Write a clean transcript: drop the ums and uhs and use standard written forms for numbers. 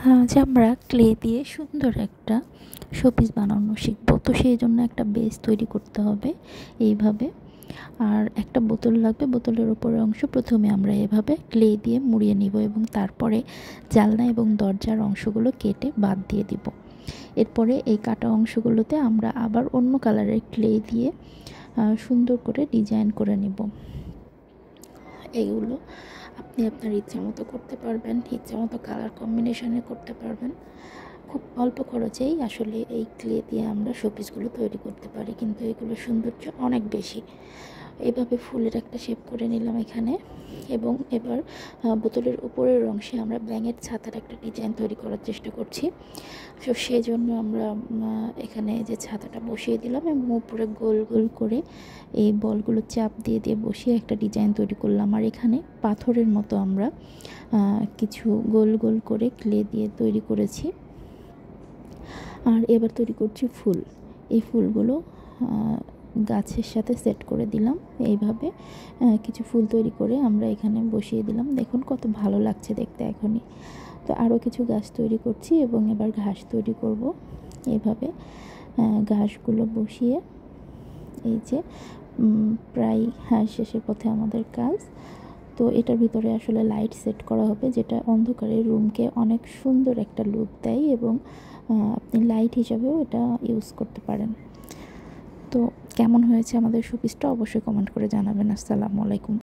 আজ আমরা ক্লে দিয়ে সুন্দর একটা শোপিস বানানো শিখবো। তো সেই জন্য একটা বেস তৈরি করতে হবে এইভাবে। আর একটা বোতল লাগবে, বোতলের উপরের অংশ প্রথমে আমরা এভাবে ক্লে দিয়ে মুড়িয়ে নিব এবং তারপরে জানলা এবং দরজার অংশগুলো কেটে বাদ দিয়ে দিব। এরপরে এই কাটা অংশগুলোতে আমরা আবার অন্য কালারের ক্লে দিয়ে সুন্দর করে ডিজাইন করে নিব। এইগুলো আপনি আপনার ইচ্ছে মতো করতে পারবেন, ইচ্ছে মতো কালার কম্বিনেশনে করতে পারবেন। খুব অল্প খরচেই আসলে এই ক্লে দিয়ে আমরা শোপিসগুলো তৈরি করতে পারি, কিন্তু এগুলোর সৌন্দর্য অনেক বেশি। এভাবে ফুলের একটা শেপ করে নিলাম এখানে, এবং এবার বোতলের উপরের অংশে আমরা ব্যাঙের ছাতার একটা ডিজাইন তৈরি করার চেষ্টা করছি। তো সেই জন্য আমরা এখানে যে ছাতাটা বসিয়ে দিলাম এবং উপরে গোল গোল করে এই বলগুলো চাপ দিয়ে দিয়ে বসিয়ে একটা ডিজাইন তৈরি করলাম। আর এখানে পাথরের মতো আমরা কিছু গোল গোল করে ক্লে দিয়ে তৈরি করেছি। আর এবার তৈরি করছি ফুল। এই ফুলগুলো গাছের সাথে সেট করে দিলাম। এইভাবে কিছু ফুল তৈরি করে আমরা এখানে বসিয়ে দিলাম। দেখুন কত ভালো লাগছে দেখতে এখনই। তো আরও কিছু গাছ তৈরি করছি এবং এবার ঘাস তৈরি করব। এইভাবে ঘাসগুলো বসিয়ে এই যে প্রায় শেষের পথে আমাদের কাজ। তো এটার ভিতরে আসলে লাইট সেট করা হবে, যেটা অন্ধকারের রুমকে অনেক সুন্দর একটা লুক দেয় এবং আপনি লাইট হিসাবেও এটা ইউজ করতে পারেন। তো কেমন হয়েছে আমাদের শোপিসটা অবশ্যই কমেন্ট করে জানাবেন। আসসালামু আলাইকুম।